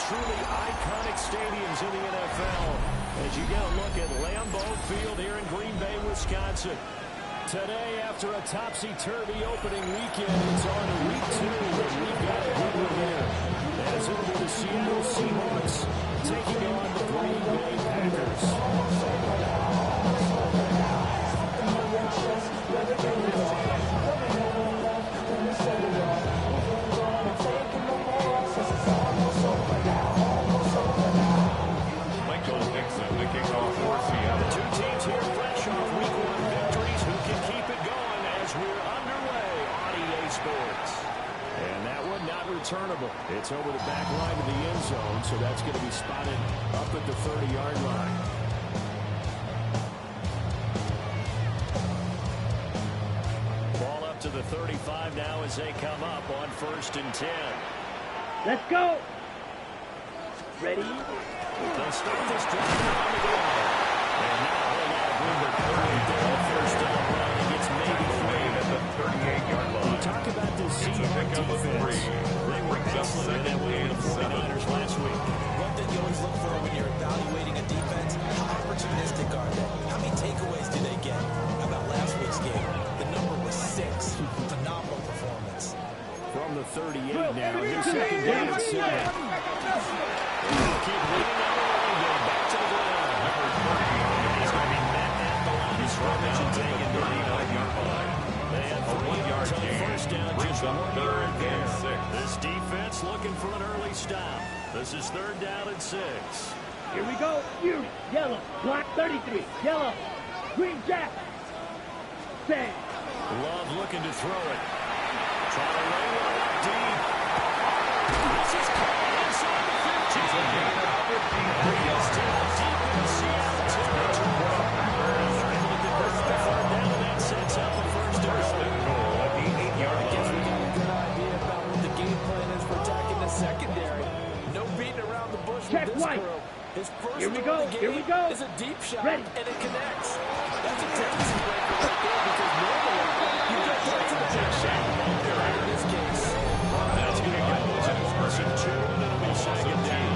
truly iconic stadiums in the NFL. As you get a look at Lambeau Field here in Green Bay, Wisconsin. Today, after a topsy-turvy opening weekend, it's on to week 2, and we've got a good one here. As it'll be the Seattle Seahawks taking on the Green Bay Packers. Michael Dixon, the kickoff for Seattle. The two teams here fresh off week 1 victories. Who can keep it going as we're underway on EA Sports? And that one not returnable. It's over the back line of the end zone, so that's going to be spotted up at the 30-yard line. Ball up to the 35 now as they come up on 1st and 10. Let's go. Ready? They'll start this drive on the ground. And now a whole lot of room to create their first down run. He gets maybe 3 at the 38-yard line. Talk about this Seahawks defense. They were excellent in that win with the 49ers last week. One thing you always look for when you're evaluating a defense, how opportunistic are they? How many takeaways do they get? How about last week's game? The number was 6. Phenomenal performance. From the 38 now, here's 2nd down and 7. Keep leading on the line, going back to the ground. Number 30. He's going to be met at the line of scrimmage and taken to the 39-yard line. They have 3 yards on the first down, just 1 yard there. This defense looking for an early stop. This is 3rd down and 6. Here we go. Fury. Yellow. Black 33. Yellow. Green jack. Bang. Love looking to throw it. Trying to lay one up deep. This is caught inside the 15. Brings to the deep in Seattle territory. Able to convert the 3rd down, and that sets up the first down. Goal at the 8-yard I guess we line. get a good idea about what the game plan is for attacking the secondary. No beating around the bush Check with this white. crew. His first Here we throw go, of the here game we go. is a deep shot, Ready. and it connects. That's a tendency breaker right there because normally you get right to the big shot. In this case, That's going to go to 1st and 2, and it'll be 2nd down.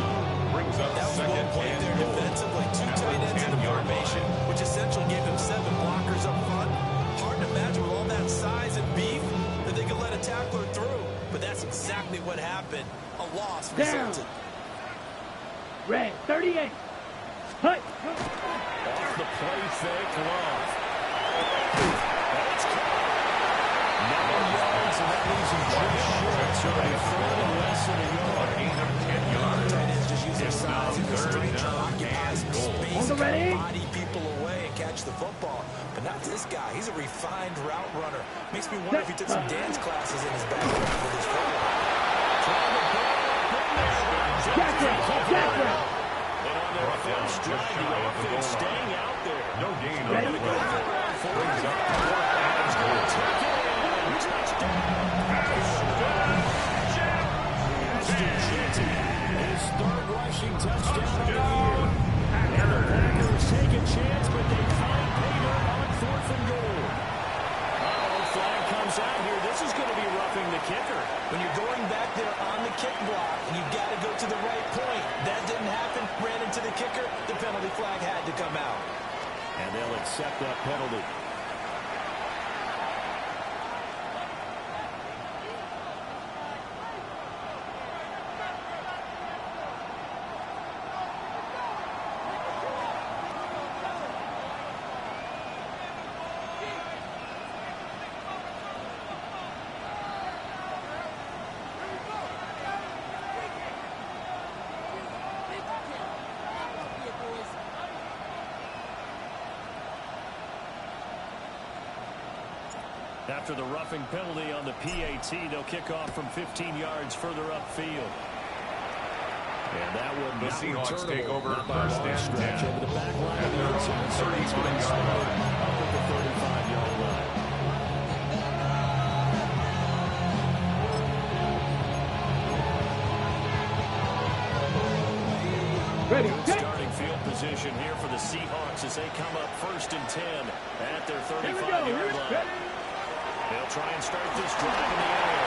Brings up that was well 2nd played and there goal. defensively. 2 At tight the ends in the 10-yard formation, line. which essentially gave them 7 blockers up front. Hard to imagine with all that size and beef that they could let a tackler through. But that's exactly what happened. A loss Down. resulted. Red 38. Hut. Off the play fake, Love. That's caught. 9 yards, and that leaves him just short. So a third and less than a yard. Gain of 10 yards. Tight ends just use their It's now size and their 3rd strength to down occupy and some goal. space On the and ready? body people away and catch the football. But not this guy. He's a refined route runner. Makes me wonder if he took some dance classes in his background with his football. Jackson. And on their first drive, the offense staying out there. No gain on Ready? the play. Brings up 4th and goal. Austin Jeanty, his 3rd rushing touchdown of the year. And the Packers take a chance, but they find pay dirt on 4th and goal. Flag comes out here. This is going to be roughing the kicker. When you're going back there on the kick block, and you've got to go to the right point. That didn't happen. Ran into the kicker. The penalty flag had to come out. And they'll accept that penalty. After the roughing penalty on the PAT, they'll kick off from 15 yards further upfield. And that one The not Seahawks take returnable. over Not by a 1st long and stretch 10. over the back line of the At end zone. So their it's going to 35-yard start line. up at the 35-yard line. Ready. Starting field position here for the Seahawks as they come up 1st and 10 at their 35-yard line. They'll try and start this drive in the air.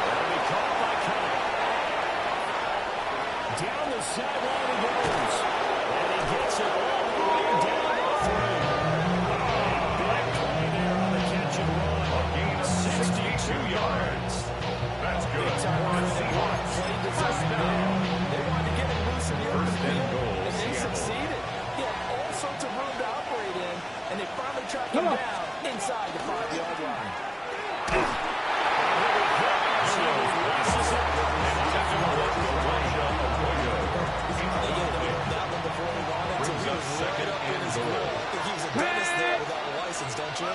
That'll be caught by Cunnington. Down the sideline he goes. And he gets it all the way down to 3. Big play there on the catch and run. A gain of 62 yards. That's good. Play design there. They wanted to get him loose in the open First and field, goal, and they Seattle. succeeded. He had all sorts of room to operate in, and they finally tracked him down inside the 5-yard line. Second and goal. He was a dentist there without a license, don't you?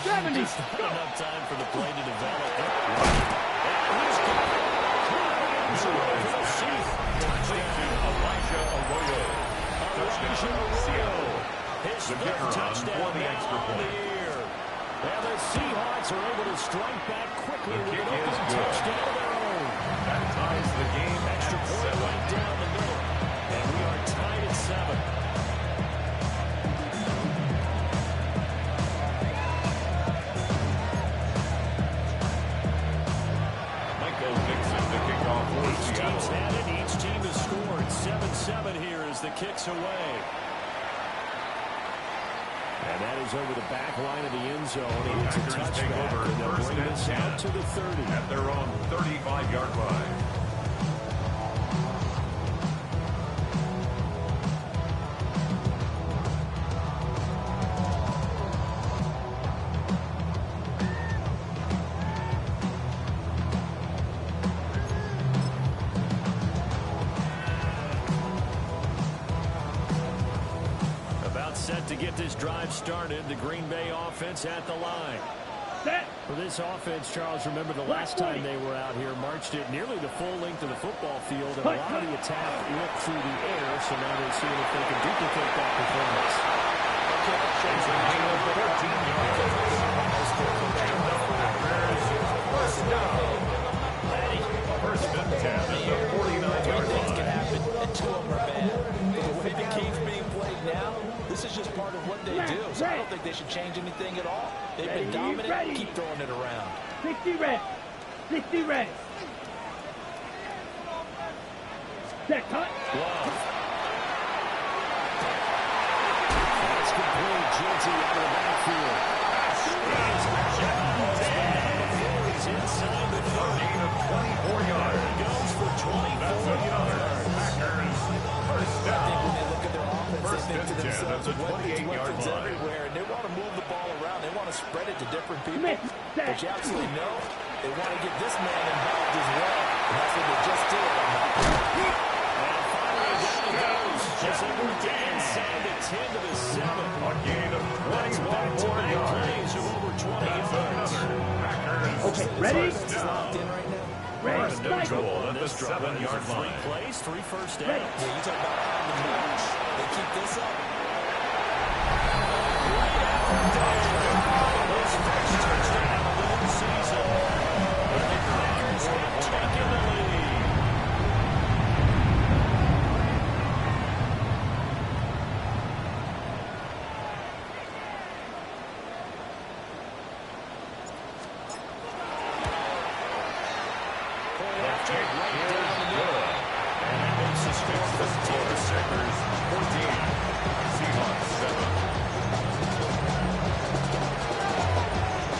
70. Just not enough time for the play to develop. And he's got it. Elijah Arroyo. Touchdown, Seattle. His The third kicker on touchdown for the extra on the point. year. And the Seahawks are able to strike back quickly The with kick an is open good. touchdown of their own. That ties the game Extra at point 7. right down the middle. And we are tied at 7. Michael Nixon, the kickoff for Each team's Seattle. had it. Each team has scored. 7-7 here as the kick's away. And that is over the back line of the end zone. And it's a Packers take touchback. over And they'll first bring and this 10 out to the 30. At their own 35-yard line. About set to get this drive started. The Green Bay offense at the line. Set. For this offense, Charles, remember the last time they were out here, marched it nearly the full length of the football field, and a lot of the attack went through the air, so now they're seeing if they can duplicate that performance. It's a gain of 14 yards. First down. First and 10 at the 49-yard Things can line. happen, and 2 of them are bad. But the way the game's being played now, this is just part of what they do. So I don't think they should change anything at all. They've been dominant. Keep throwing it around. 60 red. 60 red. Set cut. Love. That's complete. Jinty out of the backfield. He's inside the 30. Gain of 24 yards. He goes for 24 yards. Packers. First I think when down. they look at their offense, First they think to and 10 themselves, at the weapons 28-yard line. everywhere, and they want to move the ball around. They want to spread it to different people. Smith, But you absolutely know they want to get this man involved as well, and that's what they just did. And finally down he goes. Just inside the 10 to the 7. A gain of That's 21 back-to-back yards. plays of over 20 That's yards. another. Packers. Okay, ready? It's locked in right now. Red. First and Cycle. goal at the This drive is 7-yard 3 line. plays, 3 first downs. Ready. Yeah, you talk about on the march. They keep this up. His first touchdown of the new season. The Packers have taken the lead. Left it right down the middle. And that makes the score 15 to 6. Packers 14. Seahawks 7.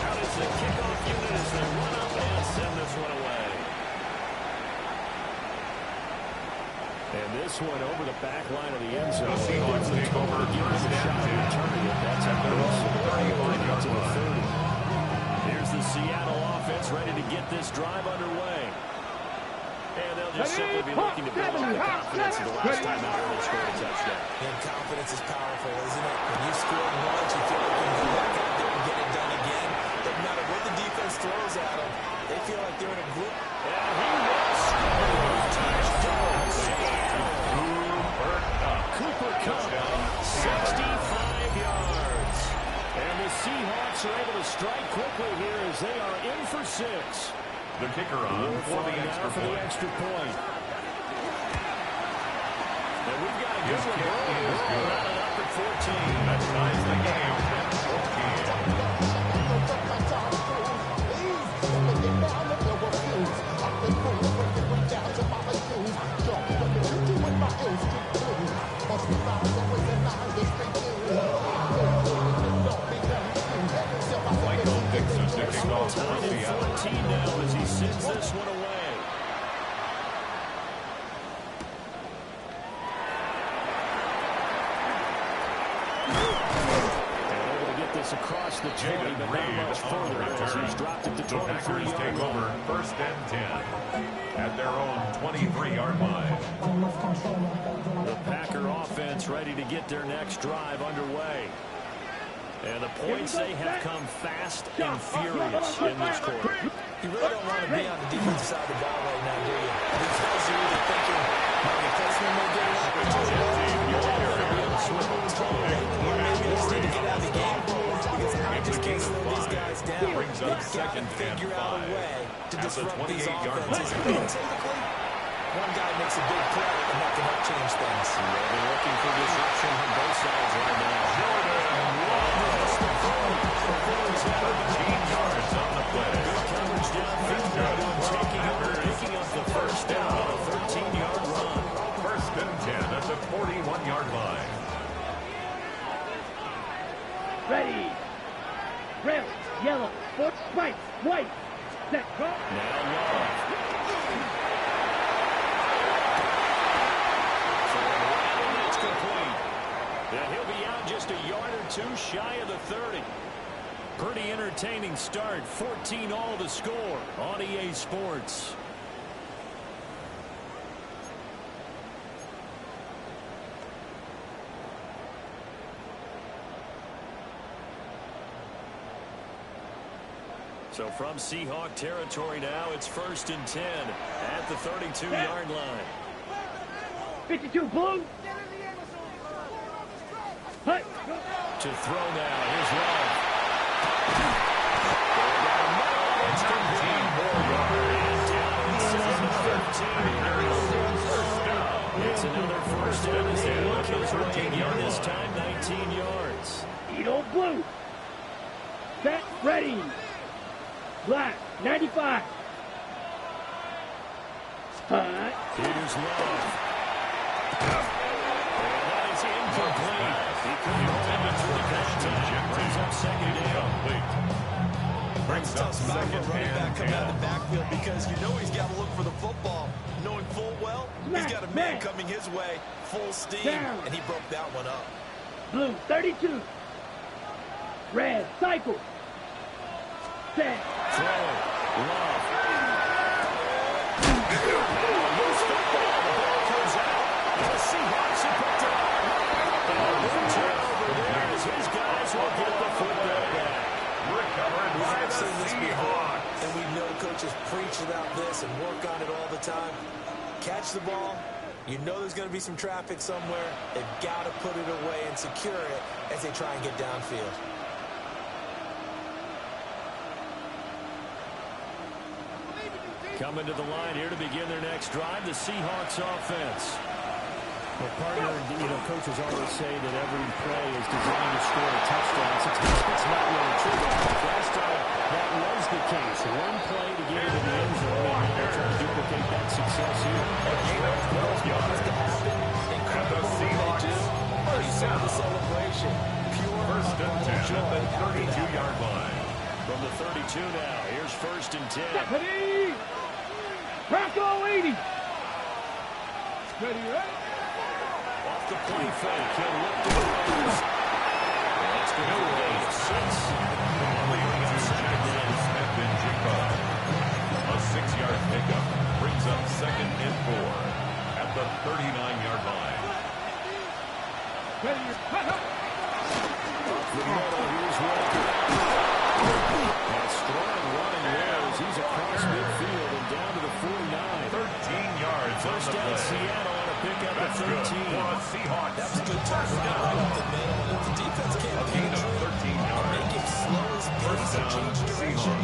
Out is the kickoff unit as they run up and send this one away. And this one over the back line of the end zone. The Seahawks take over first and 10 That's at their own 35-yard to the line. 30. Here's the Seattle offense ready to get this drive underway. And they'll just simply be looking to build on the confidence of the last time out they scored a touchdown. And confidence is powerful, isn't it? When you score once, you feel like you can go back out there and get it done again. Doesn't matter what the defense throws at them. They feel like they're in a group. And he will score. Touchdown, Seattle. Cooper Kupp, 65 yards. And the Seahawks are able to strike quickly here as they are in for 6. The kicker on for the extra For the point. extra point. And we've got a good This one. kick is good. Rounded up at 14. That ties the game at 14. pass across the 20, but not much further as he's dropped it to 23 yards. Take over 1st and 10 at their own 23-yard line. The Packer offense ready to get their next drive underway. And the points, they have come fast and furious in this quarter. You really don't want to be on the defensive side of the ball right now, do you? Because you're either thinking, my replacement may get an opportunity, or maybe they just need to get out of the game, because I just can't slow these guys down. They've got to figure out a way to disrupt these offenses. And typically, one guy makes a big play, and that can help change things. They're looking for disruption on both sides right now. Picking up the first down on a 13-yard run. 1st and 10 at the 41-yard line. Ready. Red, yellow, foot, right, white. Set, cross. Now Love. It's complete. And he'll be out just a yard or two shy of the 30. Pretty entertaining start. 14-all the score on EA Sports. So from Seahawk territory now, it's 1st and 10 at the 32-yard line. 52 blue. Hut. To throw now. Here's Love. It's another first down as they look his way again, this time 19 yards. Edo blue. Set, ready. Black, 95. Hut. Here's Love. And that is incomplete. He couldn't hold him through the contact. Brings up 2nd down. It's a tough spot for a running back coming out of the backfield because you know he's got to look for the football, knowing full well he's got a man coming his way, full steam, and he broke that one up. Blue, 32. Red, cycle. Set. Throw. Love. Loose football. The ball comes out. And the Seahawks have picked it up. And turnover there as his guys will get the football back. Recovered by I've the seen this before, Seahawks. and we know coaches preach about this and work on it all the time. Catch the ball. You know there's going to be some traffic somewhere. They've got to put it away and secure it as they try and get downfield. Coming to the line here to begin their next drive, the Seahawks offense. Well, partner, coaches always say that every play is designed to score a touchdown. It's not really true. Last time, that was the case. One play to get into the end zone, and now they're trying to duplicate that success here. Those yards to happen, incredible when they do. You saw the celebration. Pure 1st and 10 at the 32-yard line. From the 32 now, here's 1st and 10. Ready. Bronco 80. Ready, right? Off the play fake, he'll look to the right. That's going to be a 6. Leading up 2nd down. Smith and Jigba. A 6-yard pickup brings up 2nd and 4 at the 39-yard line. Ready, cut up. Up the middle, here's Walker. And strong running there as he's across midfield and down to the 49. 13 yards First on the down play. Seattle on a pickup at That's good 13. for a Seahawks. That's a good touch right up the middle. And if the defense can't A gain of 13 yards. make him slow his pace and change direction,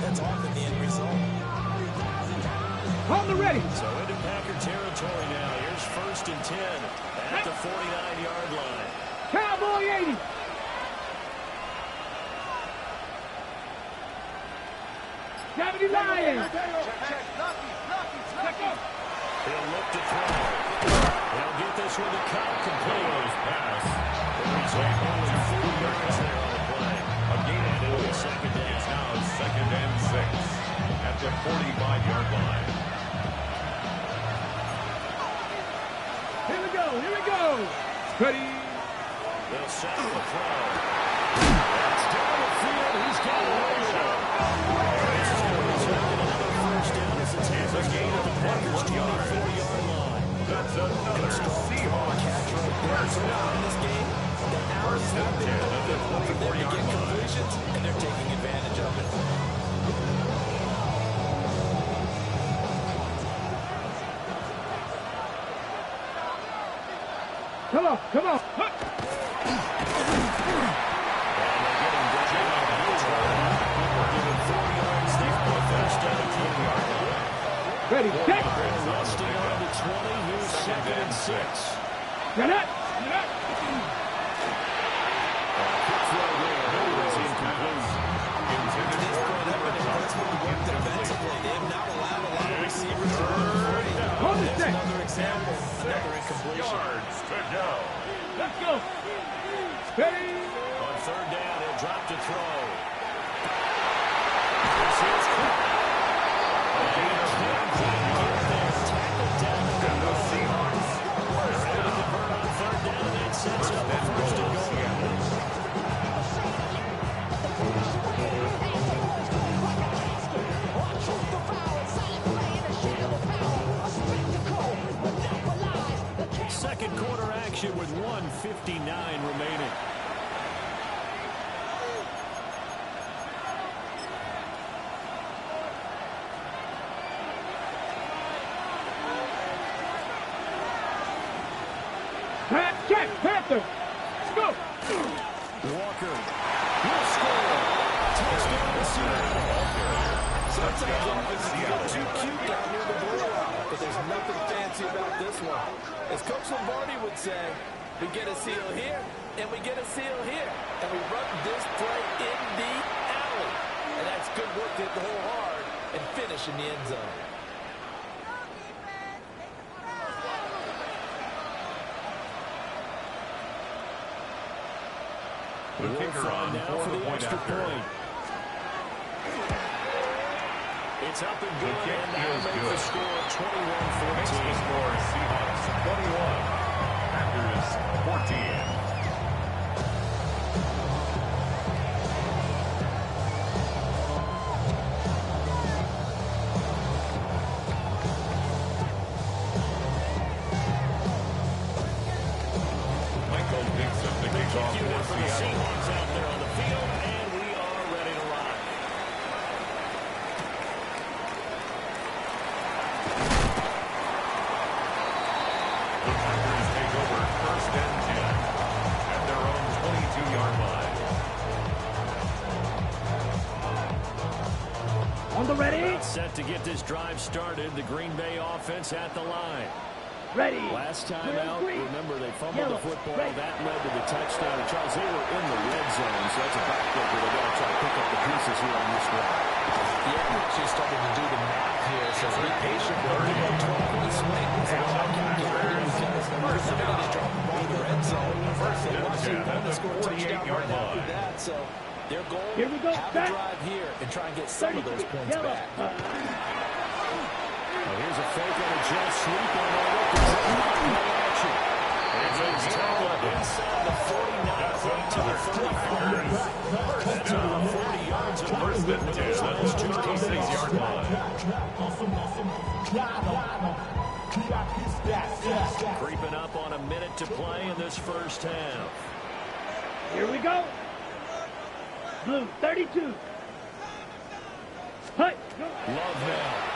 that's often the end result. On the ready. So into Packer territory now. Here's 1st and 10 at the 49-yard line. Cowboy 80. Gravity Lions. He'll look to throw. He'll get this with a cut complete. Pass. The result only 4 yards there on the play. A gain of 4. It's 2nd down. It's now 2nd and 6 at the 45-yard line. Here we go. Here we go. Ready. They'll settle the throw. That's It's a gain of 21 yards. That's another Seahawks first down. In this game, the hours have been open for them to get completions, and they're taking advantage of it. Come on, come on. Ready, check. Resting on the 20. Here's second and 6. Get it. Another example, another incompletion. Yards to go. Let's go. Ready. On third down, he'll drop to throw. Second quarter action with 1:59 remaining. Check, Panther. Let's go. Walker will score. Touchdown to Seattle. Sometimes offenses get too cute down near the blue line, but there's nothing fancy about this one. As Coach Lombardi would say, we get a seal here, and we get a seal here, and we run this play in the alley. And that's good work to hit the hole hard and finish in the end zone. The kicker on now for the point extra after. point. It's up and good, The kick and that'll is make good. the score Makes the 21-14. score Seahawks 21. Packers 14. Michael Dixon to kick off Unit for for the Seattle. Seahawks out there on the field, and we are ready to rock. The Packers take over first and 10 at their own 22-yard line. On the ready. Set to get this drive started. The Green Bay offense at the line. Ready. Last time Red, out, green. remember they fumbled Yellow, the football. red. That led to the touchdown. And Charles, they were in the red zone, so that's a backbreaker. They're going to try to pick up the pieces here on this one. Yeah, she's starting to do the math here, so be patient. We're going to 12-point swing. So how can you get rid of this? First, they're going to drop the ball in the red zone. First, they watch the opponent score a touchdown right after that. So their goal, Here we go. have a drive here and try and get some of those points Yellow. back. Now here's a fake on a jet sweep on the look. Action. And he's tackled inside the 49, to the 35. To the 40 yards of First and 10 at the 26-yard line. Creeping up on a minute to play in this first half. Here we go. Blue, 32. Hut. Love now.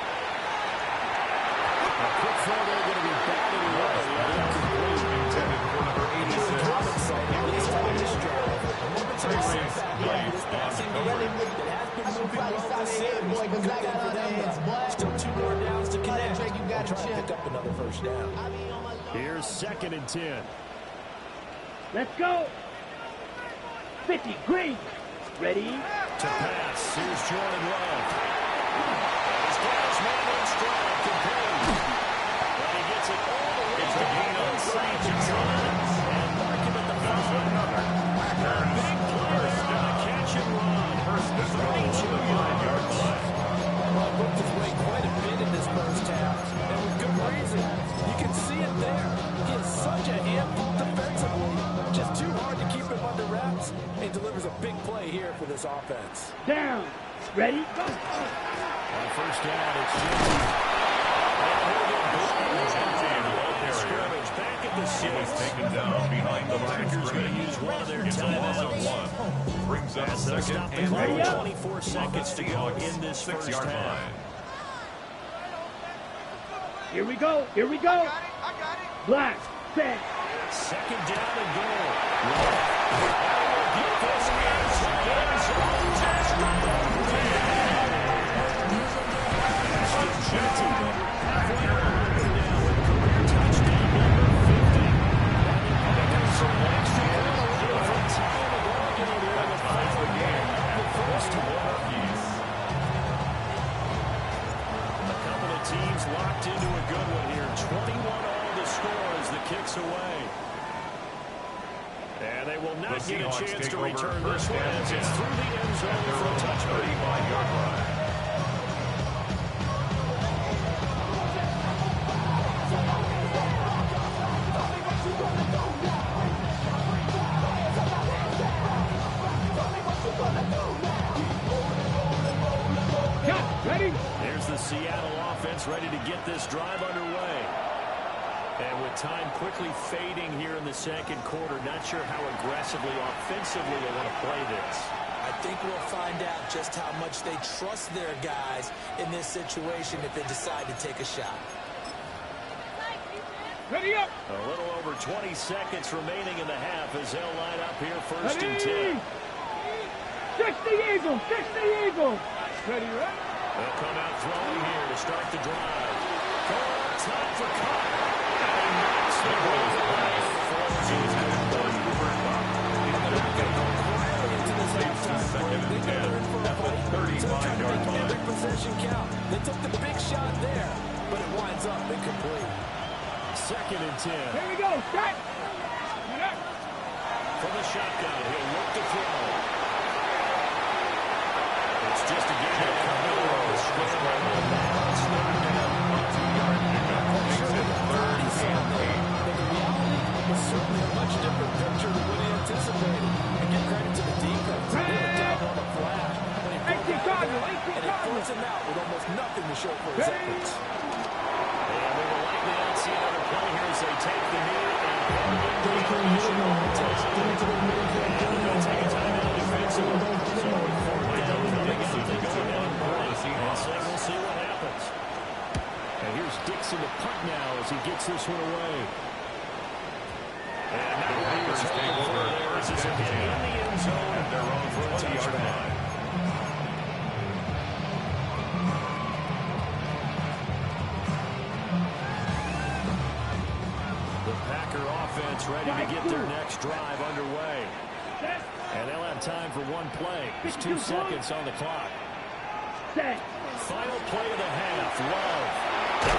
A quick throw there going to be batted away. Intended for number 86. Still 2 more downs to connect. Try to pick up another first down. Here's second and 10. Let's go. 50. Green. Ready. To pass. Here's Jordan Love. He's got his man in stride. Complete. But he gets it all the way. It's a gain on 3 yards. And mark him at the 5. Big play there on the catch and run. First and 22-yard line. Well, worked his way quite a bit in this first half, and with good reason. You can see it there. He is such a handful defensively. Just too hard to keep him under wraps, and delivers a Big play here for this offense. Down. Ready? Go. On first down, it's Jimmy. Scrimmage back at the 6. He was taken down behind the line of Packers going to scrimmage. use one of their It's a loss of timeouts. 1. Brings up As they'll second stop the and clock. 4. 24 seconds to go in this first 6-yard half. line. Here we go. Here we go. Black. Set. Second down and goal. Get this end zone touchdown. Ashton Jeanty halfway around now with career touchdown number 50. Packers some extra time in the final game of the first half. A couple of teams locked into a good one here. 21-all the score as the kick's away. And they will not get a chance to return this one as it's through the end zone for a touchdown. 35-yard line. Ready? There's the Seattle offense ready to get this drive underway. And with time quickly fading here in the second quarter, not sure how aggressively, offensively they want to play this. I think we'll find out just how much they trust their guys in this situation if they decide to take a shot. Ready up. A little over 20 seconds remaining in the half as they'll line up here first Ready? and 10. 60 Eagles. 60 Eagles. Ready, right? They'll come out throwing here to start the drive. Going up top for Cobb. And he knocks the ball away. Second and 10 at the 35-yard line. Every possession count. They took the big shot there, but it winds up incomplete. Second and 10. Here we go. Set. From the shotgun, he'll look to throw. It's just a game of the middle of the square. It's third down. A 2-yard pickup makes it 3rd and 8. But the reality was certainly a much different picture than what he anticipated. And give credit to the defense. They were down on the flash. And it forced him out with almost nothing to show for his efforts. And we will likely not see another play here as they take the knee and put it into the creation of the touchdown. And they'll take a timeout defensively. So with fourth down coming in, they go down early. We'll see what happens. And here's Dixon to punt now as he gets this one away. And now Packers take over first and 10 in the end zone at their own 20-yard line. The Packer offense ready to get their next drive underway. And they'll have time for one play. There's 2 seconds on the clock. Set. Final play of the half. Love. The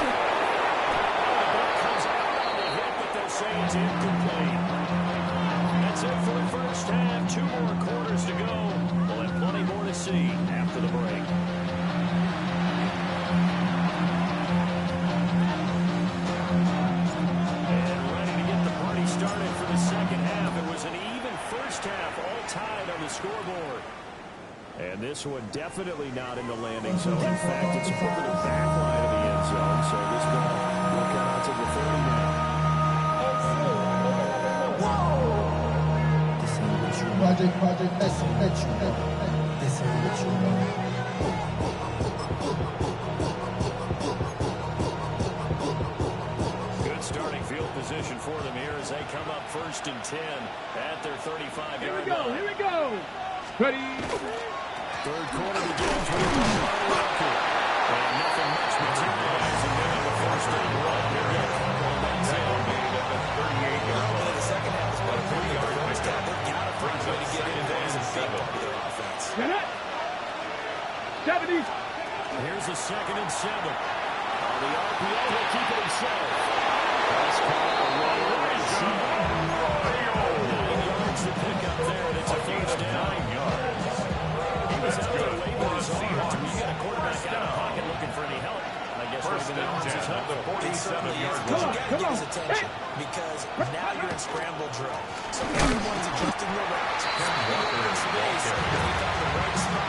ball comes out on the hit, but they'll say it's incomplete. That's it for the first half. 2 more quarters to go. We'll have plenty more to see after the break. And ready to get the party started for the second half. It was an even first half, all tied on the scoreboard. And this one definitely not in the landing zone. In fact, it's over the back line of the end zone. So this ball will come out to the 30 now. Good starting field position for them here as they come up first and 10 at their 35-yard line. Here we go. Ready. Third quarter begins with a record. And nothing much materializing there in the first and run. They're going to fumble, and that's it. At the 38-yard line. The second half is about a 30-yard first half. They've got to find a way to get in there as a big part of their offense. Get it. 70. Here's a second and 7. The RPO will keep it himself. That's called a run right side. 9 yards to pick up there, and it's a first down. 9 yards. He was out there late with his arms. Seahawks. You got a quarterback out of pocket looking for any help. I guess First maybe and that 10 his at the help. 47-yard 25-yard but you line. got to get his attention because now you're in scramble drill. So everyone's adjusting their routes. Walker in space. He found the right spot.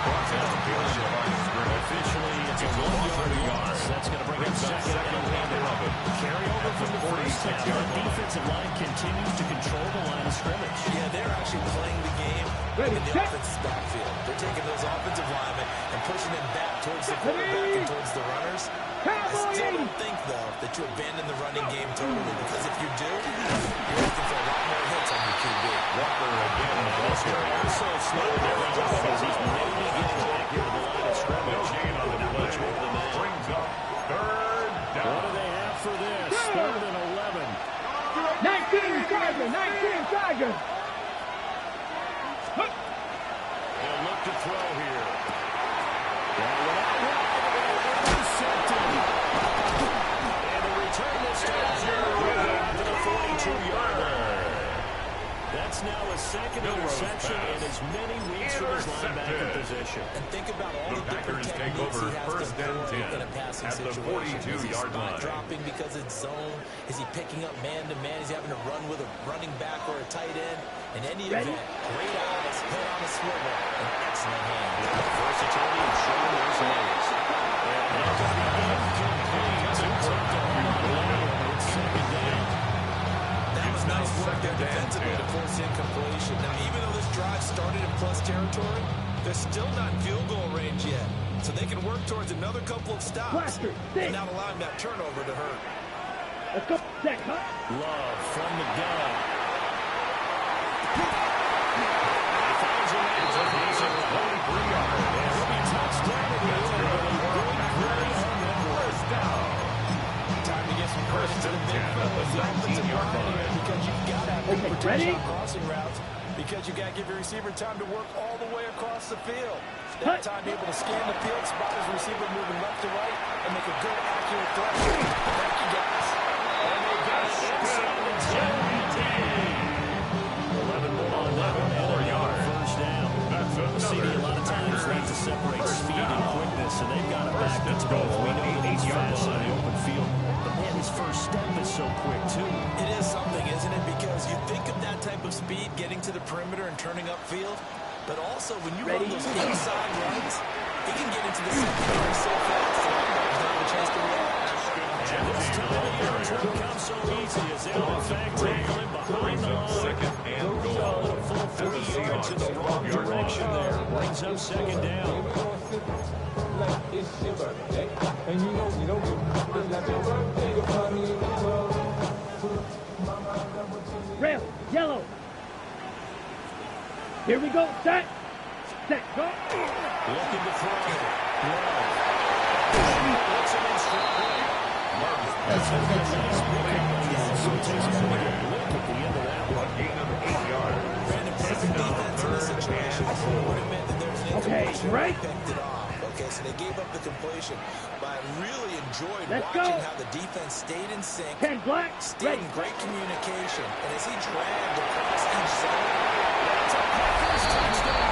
Officially, it's a 1-yard loss. That's going to bring up second and 11. Carry over from the first half. The defensive line continues to control the line of scrimmage. Yeah, they're actually playing the game in the offensive backfield. They're taking those offensive linemen and pushing them back towards the quarterback and towards the runners. I still don't think, though, that you abandon the running game totally, because if you do, you're looking for a lot more hits on your QB. Walker again in the ball carrier. So slow there as he's maybe getting back here to the line of scrimmage. No gain on the play. Brings up third down. What do they have for this? Third and 11. 19 Chargers, 19 Chargers. They'll look to throw here. Intercepted. And the return this time to the 42-yarder. That's now a second interception in as many weeks from his linebacker position. And think about all The the different Packers take techniques over he has first to and employ 10 in a passing at the situation. Is he 42-yard spot line. dropping because it's zone? Is he picking up man-to-man? Is he having to run with a running back or a tight end? In any event, great eyes, head on a swivel, and excellent hands. Versatility and showing those legs. That was nice work there defensively to force incompletion. Now, even though this drive started in plus territory, they're still not in field goal range yet. So they can work towards another couple of stops and not allowing that turnover to hurt. Let's go. Set, cut. Love from the gun. He finds a man. He's a 23-yarder. He'll be touchdown in the first down. Time to get some credit to the big fellas, the offensive line here, because you've got to have good protection on crossing routes, because you've got to give your receiver time to work all the way across the field. That time to be able to scan the field, spot his receiver moving left to right, and make a good, accurate throw. Thank you, guys. And they got it inside the 10. 11 more on that one. 4 yards. First down. CD, a lot of times like to separate speed and quickness, and they've got a back that's both. We know that he's fast on the open field, but man, his first step is so quick, too. It is something, isn't it? Because you think of that type of speed getting to the perimeter and turning upfield, but also when you run those inside runs, he can get into the secondary so fast that he's not have a chance to react. And this time the return comes so easy as they'll in fact tackle him behind the line. Second and goal. A full 40 yards in the wrong direction there. Brings up second down. Red, yellow. Here we go. Set. Set. Go. Looking to throw. Looks him in straight away. That's a nice pick. So it takes a pretty good look at the end of that one. Gain of 8 yards. Brandon, passing defense in this situation would have meant that there's an incompletion. right. They picked it off. Okay, so they gave up the completion. But I really enjoyed Let's watching go. how the defense stayed in sync, 10 black. stayed Ready. in great communication, and as he dragged across each side, that's a Packers touchdown.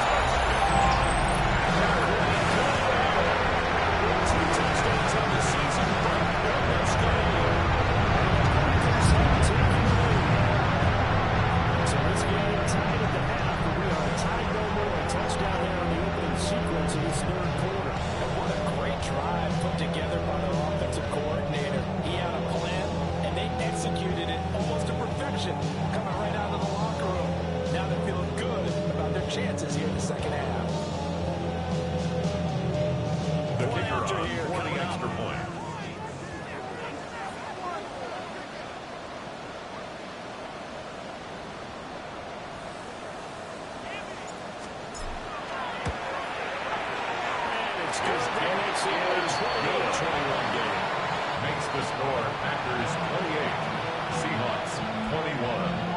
Two touchdowns on the season. Let's go. So let's get tied at the half, but we are tied no more. A touchdown there in the opening sequence of this third quarter. And what a great drive put together by their offensive coordinator. He had a plan, and they executed it almost to perfection, coming right out of the locker room. Now they're feeling good about their chances here in the second half. The kicker on for the extra point. It's good. And it's a 28-21 game. Makes the score Packers 28, Seahawks 21.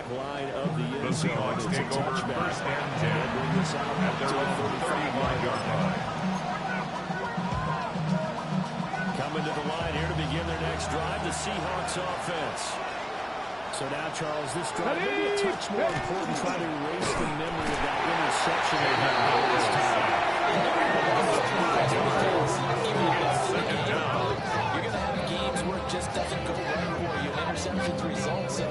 back line of the The end zone. Seahawks It's a take over touchback. first and 10 They'll bring this out at to their the own 31-yard line. Coming to the line here to begin their next drive, the Seahawks offense. So now, Charles, this drive may be a touch more important, trying to erase the memory of that interception they had this time. Second down. You're going to have games where it just doesn't go right for you. Interceptions result. So,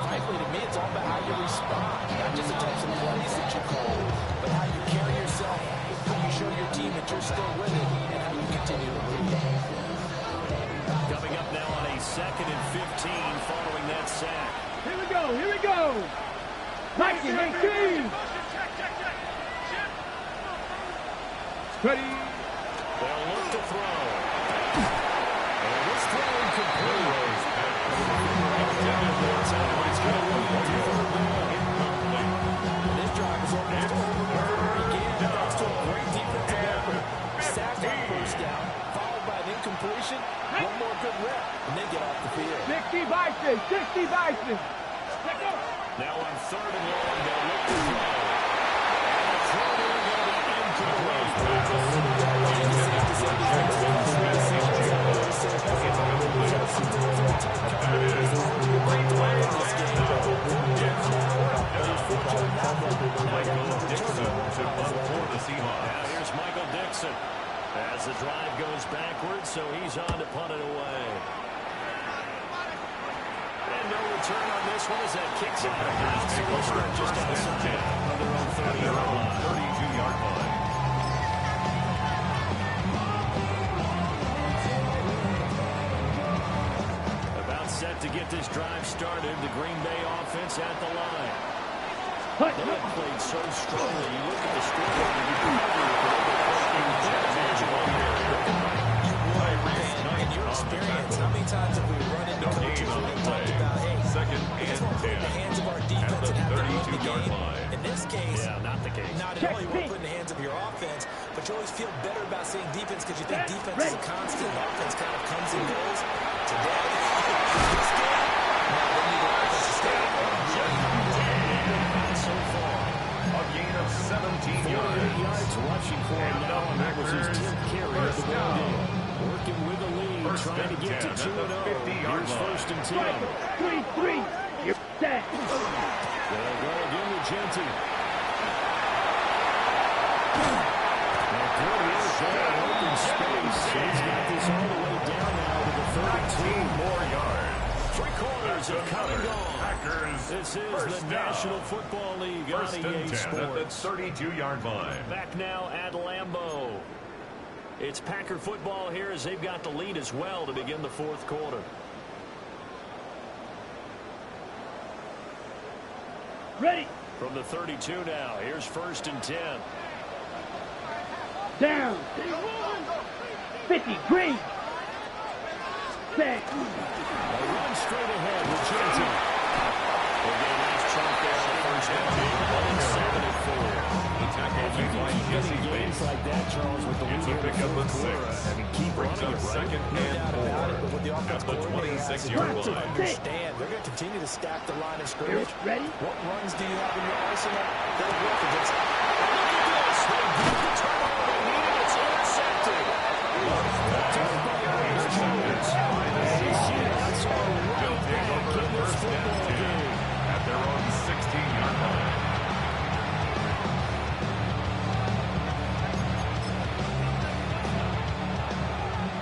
frankly, to me, it's all about how you respond. Not just the types of plays that you call, but how you carry yourself, how you show your team that you're still with it, and how you continue to lead. Coming up now on a 2nd and 15 following that sack. Here we go, here we go. Mikey, 19. Ready. They'll look to throw. And this throw incomplete. This drive is almost over where it began. Thanks to a great defensive effort. Sack on first down, followed by an incompletion. One more good rep, and they get off the field. 60 Bison, 60 Bison. Let's go. Now on 3rd and long, they'll look to throw. And the throw will be Michael Dixon to punt for the Seahawks. Now here's Michael Dixon as the drive goes backwards, so he's on to punt it away. And no return on this one as that kicks out of bounds. So we'll start just outside of their own 32-yard line. About set to get this drive started. The Green Bay offense at the line. They have played so strongly. You look at the scoreboard, you can In your experience, how many times have we run into coaches who have talked about, hey, Second we just and want to put it in the 10 hands of our at defense the and have them run the 32-yard game. line. In this case, Yeah, not the case. not only want to put it in the hands of your offense, but you always feel better about saying defense because you think defense is a constant. Offense kind of comes and goes. Today, this game, now they need the offense to stay So far. A gain of 17 yards. Rushing for him now, and that was his 10th carry of the ball game. Working with the lead, trying to get to 2-0. Here's 1st and 10. 3-3. You're set. They'll go again with Genty. There he is there, open space. He's got this all the way down now to the 19 more yards. 3/4 of come and gone. Packers. This is First the down. National Football League on First and EA 10 at the Sports. 32-yard line. Back now at Lambeau. It's Packer football here as they've got the lead as well to begin the 4th quarter. Ready. From the 32 now, here's 1st and 10. Down. 50. Green. Set. They run straight ahead with Genty. They get a nice chunk there on the 1st down. 7-4. The tackle made by Jesse games Bates. like that, Charles, with the It's a lead in the pickup of 4th quarter. 6. I mean, keep Brings running up it, right? 2nd No and doubt about it, but with the 4 offense at the coordinator has 26-yard to line. understand, they're going to continue to stack the line of scrimmage. Ready. What runs do you have in your arsenal that'll work against? Look at this. They get the turnover they need. It's intercepted. They'll take over first and 10 at their own 16-yard line.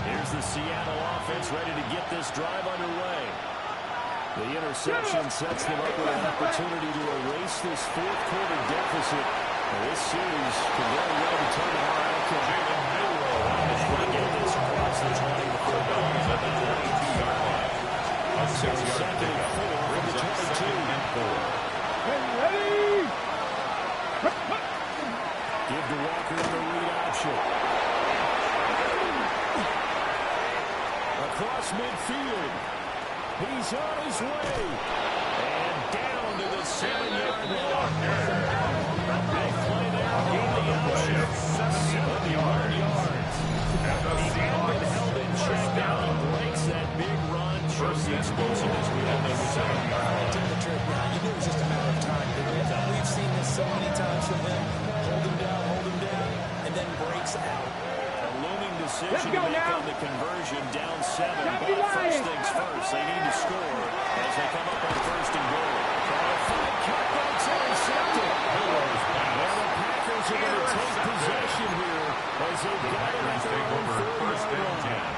Here's the Seattle offense ready to get this drive underway. The interception sets them up with an opportunity to erase this 4th quarter deficit. This series could very well determine our outcome. Jalen Milroe on the front Get this across the 20 before goes at the 22-yard line. A 6-yard second and pickup 4 from brings the up 2nd 22. and 4. Ready. Give to Walker in the read option. Across midfield. He's on his way. And down to the 7-yard line. Big play there. Gain the option. 7 yards. Held in check down and breaks that big run. Shows the explosiveness we have in the 7-yard line. Took the trip. Now, you knew it was just decision to make on the conversion, down 7. But first things first, they need to score as they come up on first and goal. Cut, but it's intercepted. Well, the Packers are going to take possession here as they got it at their own 4-yard line.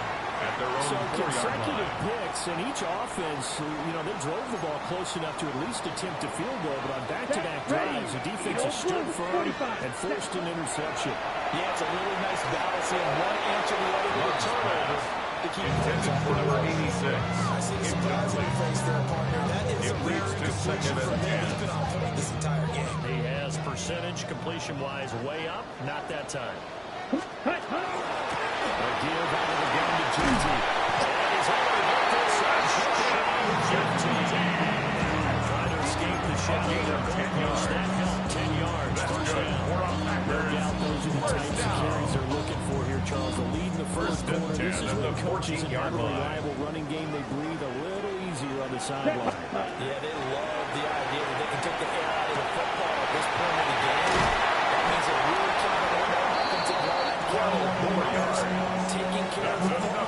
So consecutive picks, and each offense, they drove the ball close enough to at least attempt a field goal, but on back-to-back drives, the defense has stood firm and forced an interception. Yeah, it's a really nice battle, seeing one answer the other to the turnover to keep intended for number 86. I see the surprise on your face there, partner. That is a rare completion from him. He's been on point this entire game. He has percentage completion-wise way up, not that time. A give out of the gun to Genty. And he's already got this Genty. Trying to escape the shadow. They're going to that help. 10 yards. First down. No doubt those are the types of carries they're looking for here, Charles. The lead in the first quarter. This is when coaches have a reliable running game. They breathe a little easier on the sideline. Yeah, they love the idea that they can take the air out of the football at this point of the game. That means they're really counting on their offensive line. Taking care of the football.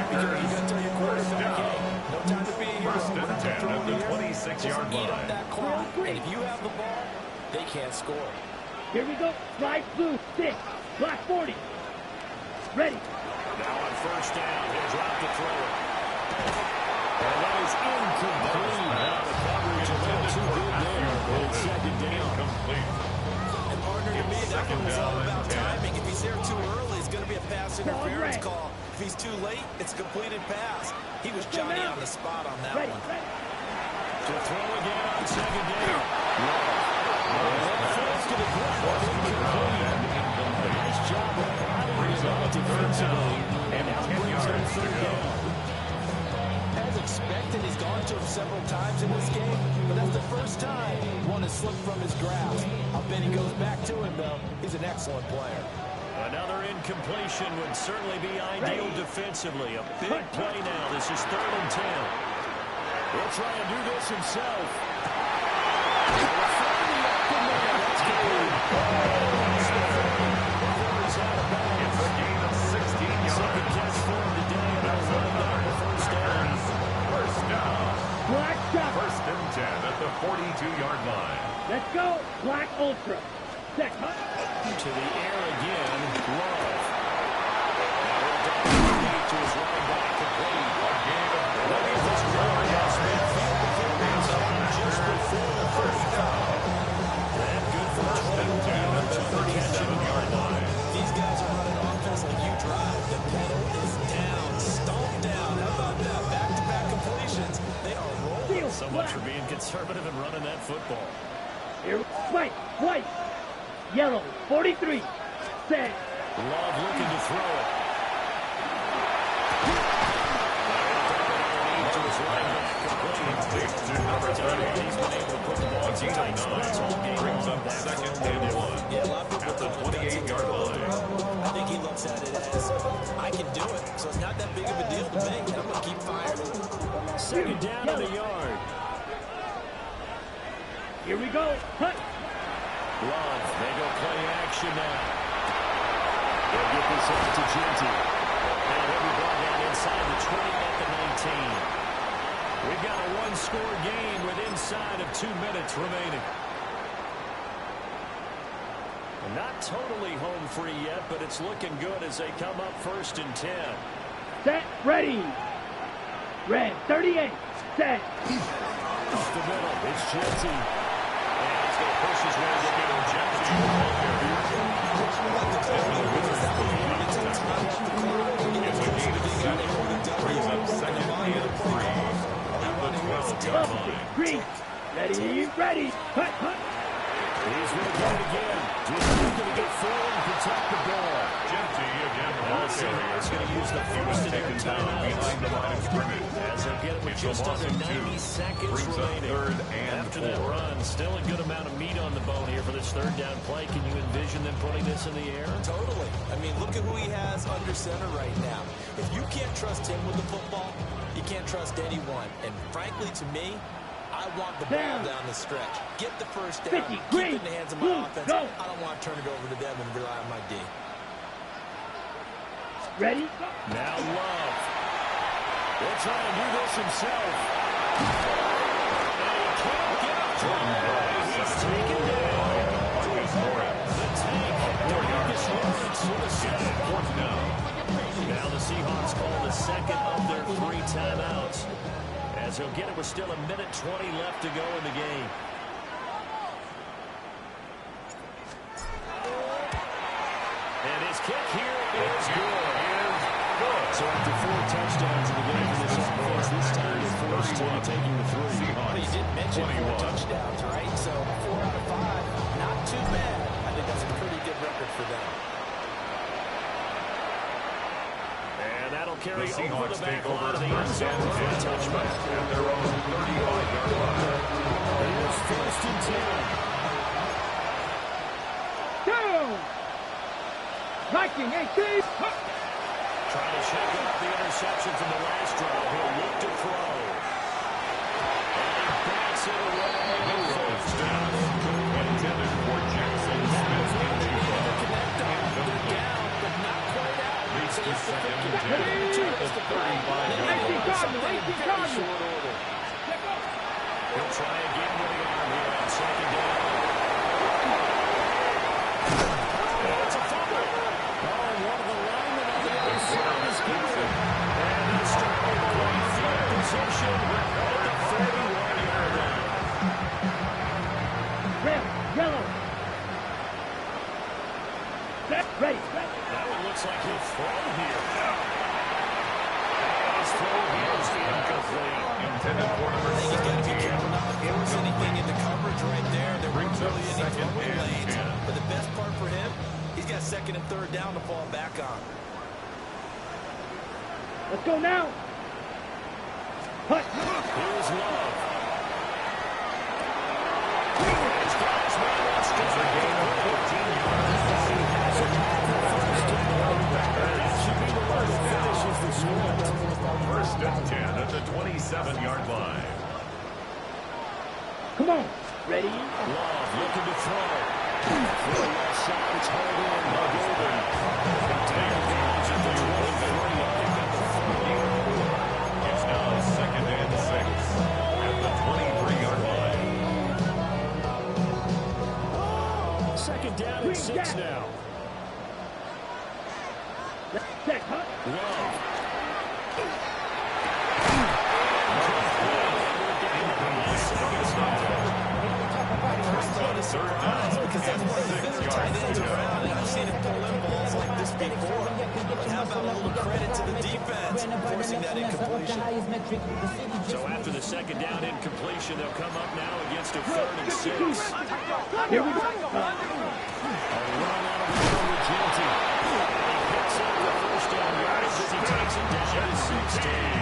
Because you got to tell your quarterback, hey, no time to be here. First and 10 at the 26-yard Eat up line. that clock. And if you have the ball, they can't score. Here we go. Slide blue, 6. Block 40. Ready. Now on first down, he'll drop to throw it. And that is incomplete. Now the coverage a little too good there. It's second down. Complete. And partner, to me, that one was all about timing. If he's there too early, it's going to be a pass interference call. If he's too late, it's a completed pass. He was Johnny on the spot on that one. To throw again on second down. Falls to the ground. Incomplete. Nice job of bottling it up defensively. And now brings up third down. As expected, he's gone to him several times in this game, but that's the first time one has slipped from his grasp. I'll bet he goes back to him, though. He's an excellent player. Another incompletion would certainly be ideal defensively. A big play now. This is 3rd and 10. He'll try and do this himself. It's a gain of 16 yards. Second catch for him today. That's another first down. First down. Black shot. First and 10 at the 42-yard line. Let's go. Black ultra. Set. To the air again. Love. To his running back. Complete. A gain of Looking for some yard. Just before the first down. And good for 20 yards at the 37-yard line. These guys are running offense like you drive. The pedal is down. Stomp down. How about that? Back-to-back completions. They are rolling. So much for being conservative and running that football. Here. White. Yellow. 43. Set. Love looking to throw it. To his right back. Complete. To number 30. He's been able to put the ball in Gain tight of spots all 9. game. Brings up second and 1. Yeah, a lot of people At the don't look at it 28-yard line. I think he looks at it as, I can do it, so it's not that big of a deal to me. I'm going to keep firing. Second down and a yard. Here we go. Hut. Love, they go play action now. They'll get this out to Genty. And he'll be brought down inside the 20 at the 19. We've got a one-score game with inside of 2 minutes remaining. Not totally home free yet, but it's looking good as they come up 1st and 10. Set. Ready. Red. 38. Set. Up the middle, it's Genty. And he's going to push his way down. Genty. It's a gain of 7. Brings up second and 3 at the 12-yard line. Green. Ready. Hut. He's going to get it again. Just looking to get forward and protect the ball. Genty again on the area. He's going to use the first and Taken down behind the line of scrimmage. as they get it with just under 90 seconds Brings up remaining. 3rd and After 4. that run, still a good amount of meat on the bone here for this 3rd down play. Can you envision them putting this in the air? Totally. I mean, look at who he has under center right now. If you can't trust him with the football, you can't trust anyone. And frankly, to me, I want the ball down the stretch. Get the first down. 50, Keep green, it in the hands of blue, my offense. go. I don't want to turn it over to them and rely on my D. Ready? Now Love. He'll try and do this himself. And he can't get up to him. He's taken down. Marcus Lawrence. The tank. Marcus Lawrence with a sack. Fourth down. Now the Seahawks call the second of their 3 timeouts. As he'll get it with still 1:20 left to go in the game. And his kick here is good. So after 4 touchdowns in the game for this offense, this time they're forced to taking the 3. Well, you did mention 4 touchdowns, right? So 4 out of 5, not too bad. I think that's a pretty good record for them. And that'll carry The over Seahawks the back take over line of the end zone for a touchback. at their own 35-yard line. Here's 1st and 10. Down! Viking 18! Trying to shake off the interception from the last drive. He'll look to throw. And he backs it away. First down. Intended for Jackson Smith and Jigba. They're down, but not quite out. Leads to second and 10 Ready? at the 35-yard line. Very short order. He'll try again with the arm here on 2nd down. And it's a fumble. Oh, one of the linemen on the other side is given. And he'll start with great field position at the 31-yard line. Red, yellow. Ready. That one looks like he'll throw here. His throw here is incomplete. Intended for number He's got to be 17. careful not to force anything in the coverage right there. There Brings weren't up really any second throwing and lanes. 10. But the best part for him, he's got 2nd and 3rd down to fall back on. Let's go now. Hut. Here's Love. He's got his man on It's a gain of 14 yards. That should be the one that finishes the script. 1st and 10 at the 27-yard line. Come on. Ready? Love looking to throw. For the left side, it's held in by Golden. Take advantage of the 23. At the 40. It's now 2nd and 6 at the 23-yard line. 2nd down and 6 now. Check, Hut. Love. Third down Because that's one of the better 6 tight ends yards. around, and I've seen him pull in balls like this before. But how about a little credit to the defense forcing that incompletion? So after the 2nd down incompletion, they'll come up now against a 3rd and 6. Here we go. A run out of the middle with Genty. He picks up the 1st down yardage as he takes it down to 16.